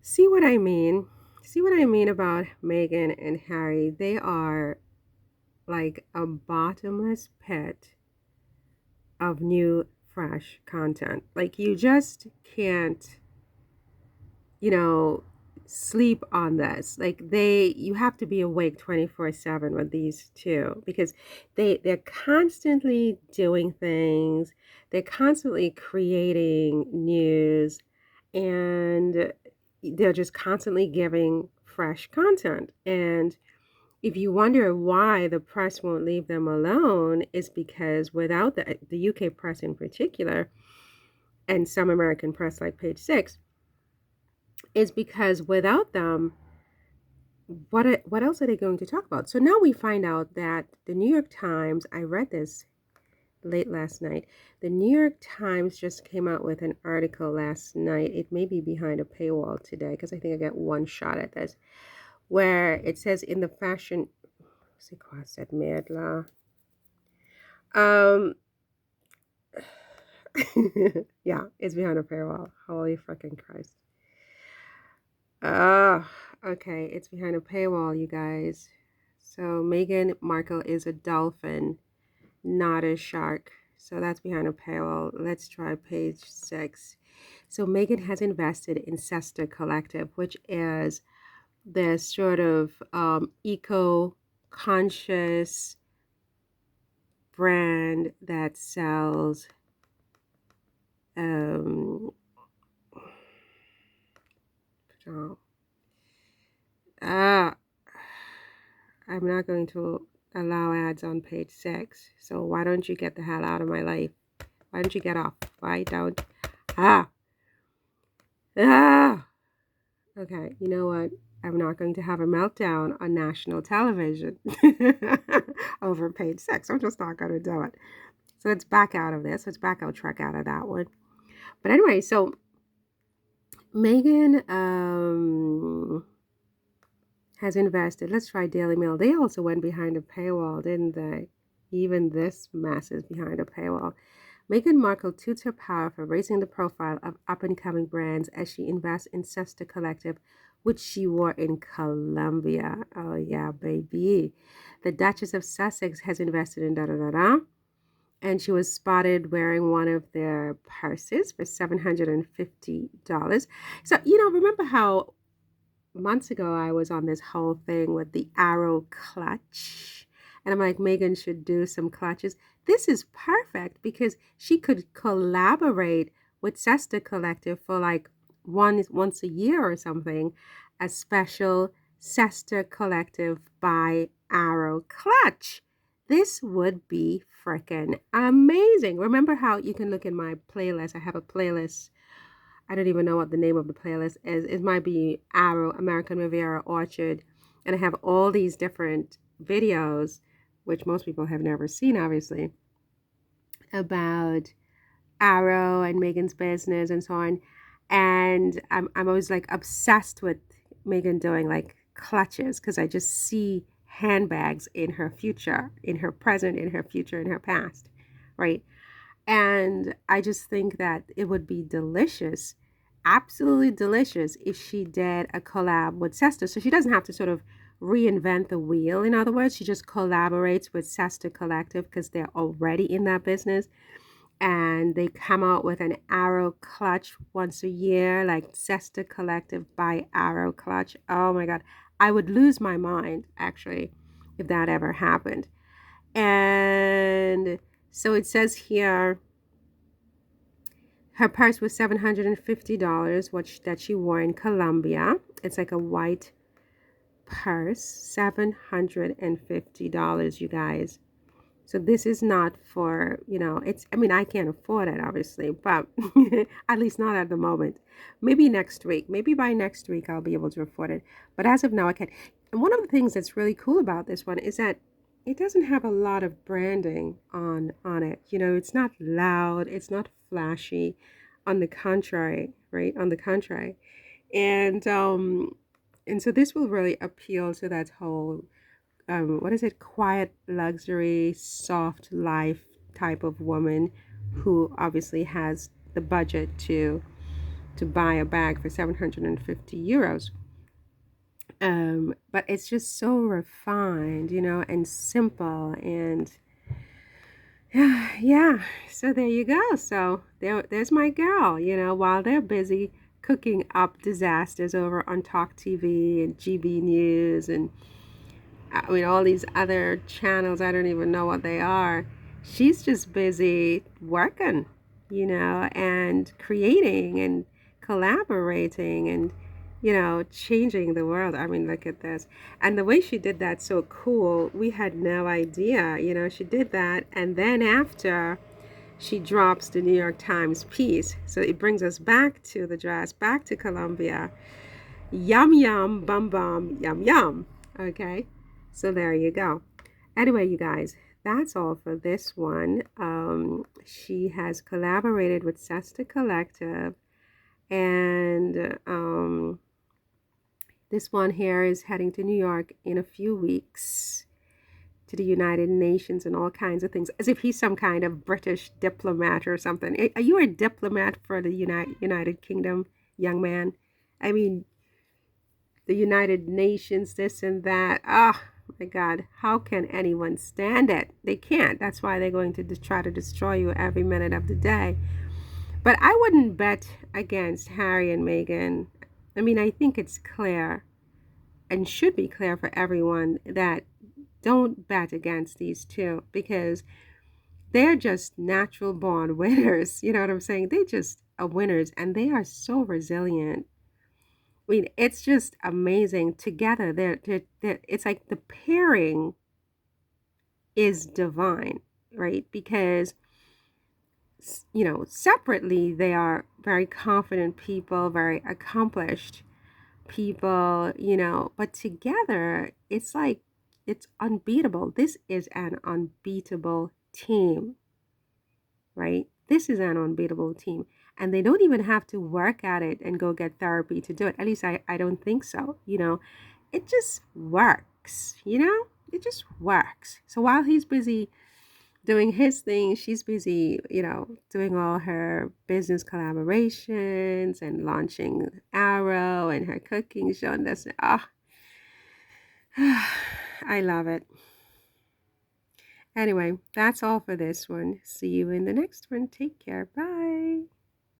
See what I mean? See what I mean about Meghan and Harry? They are like a bottomless pit of new, fresh content. Like, you just can't, you know, sleep on this. Like, you have to be awake 24/7 with these two because they're constantly doing things. They're constantly creating news, and they're just constantly giving fresh content. And if you wonder why the press won't leave them alone, is because without the UK press in particular, and some American press like Page Six, is because without them, what else are they going to talk about? So now we find out that the New York Times, I read this late last night. The New York Times just came out with an article last night. It may be behind a paywall today because I think I got one shot at this, where it says in the fashion, c'est quoi cette merde là? Um, yeah, it's behind a paywall. Holy fucking Christ. Ah, okay, it's behind a paywall, you guys. So Meghan Markle is a dolphin, not a shark. So that's behind a paywall. Let's try page 6. So Meghan has invested in Cesta Collective, which is this sort of eco-conscious brand that sells um oh, ah I'm not going to allow ads on page 6. So why don't you get the hell out of my life? Why don't you get off? Why don't ah ah okay, you know what? I'm not going to have a meltdown on national television over page 6. I'm just not going to do it. So let's back out of this. Let's back out track out of that one. But anyway, so Meghan has invested. Let's try Daily Mail. They also went behind a paywall, didn't they? Even this mess is behind a paywall. Meghan Markle toots her power for raising the profile of up-and-coming brands as she invests in Cesta Collective, which she wore in Colombia. Oh yeah, baby. The Duchess of Sussex has invested in da-da-da-da. And she was spotted wearing one of their purses for $750. So, remember how months ago I was on this whole thing with the arrow clutch, and I'm like, Meghan should do some clutches. This is perfect because she could collaborate with Cesta Collective for like once a year or something, a special Cesta Collective by Arrow clutch. This would be freaking amazing. Remember how you can look in my playlist? I have a playlist. I don't even know what the name of the playlist is. It might be Arrow, American Riviera Orchard. And I have all these different videos, which most people have never seen, obviously, about Arrow and Meghan's business and so on. And I'm always like obsessed with Meghan doing like clutches because I just see handbags in her future, in her present, in her future, in her past, right? And I just think that it would be delicious, absolutely delicious, if she did a collab with Cesta. So she doesn't have to sort of reinvent the wheel. In other words, she just collaborates with Cesta Collective because they're already in that business. And they come out with an Arrow clutch once a year, like Cesta Collective by Arrow clutch. Oh my God. I would lose my mind, actually, if that ever happened. And so it says here, her purse was $750, which that she wore in Colombia. It's like a white purse, $750, you guys. So this is not for, I mean, I can't afford it, obviously, but at least not at the moment. Maybe next week. Maybe by next week I'll be able to afford it. But as of now, I can't. And one of the things that's really cool about this one is that it doesn't have a lot of branding on it. It's not loud, it's not flashy. On the contrary, right? On the contrary. And so this will really appeal to that whole what is it, quiet luxury, soft life type of woman who obviously has the budget to to buy a bag for 750 euros. But it's just so refined, and simple, and yeah. So there you go. So there's my girl, while they're busy cooking up disasters over on Talk TV and GB News and I mean all these other channels, I don't even know what they are. She's just busy working, and creating and collaborating and changing the world. I mean, look at this. And the way she did that, so cool. We had no idea, she did that. And then after she drops the New York Times piece. So it brings us back to the dress, back to Colombia. Yum, yum, bum, bum, yum, yum. Okay. So there you go. Anyway, you guys, that's all for this one. She has collaborated with Cesta Collective, and this one here is heading to New York in a few weeks to the United Nations and all kinds of things, as if he's some kind of British diplomat or something. Are you a diplomat for the United Kingdom, young man? I mean, the United Nations, this and that. Oh my God, how can anyone stand it? They can't. That's why they're going to try to destroy you every minute of the day. But I wouldn't bet against Harry and Meghan. I mean, I think it's clear and should be clear for everyone that don't bet against these two because they're just natural born winners. You know what I'm saying? They just are winners and they are so resilient. I mean, it's just amazing together. It's like the pairing is divine, right? Because, separately, they are very confident people, very accomplished people, but together, it's like it's unbeatable. This is an unbeatable team, right? This is an unbeatable team. And they don't even have to work at it and go get therapy to do it. At least I don't think so. It just works, It just works. So while he's busy doing his thing, she's busy, doing all her business collaborations and launching Arrow and her cooking show and this. Oh, I love it. Anyway, that's all for this one. See you in the next one. Take care. Bye.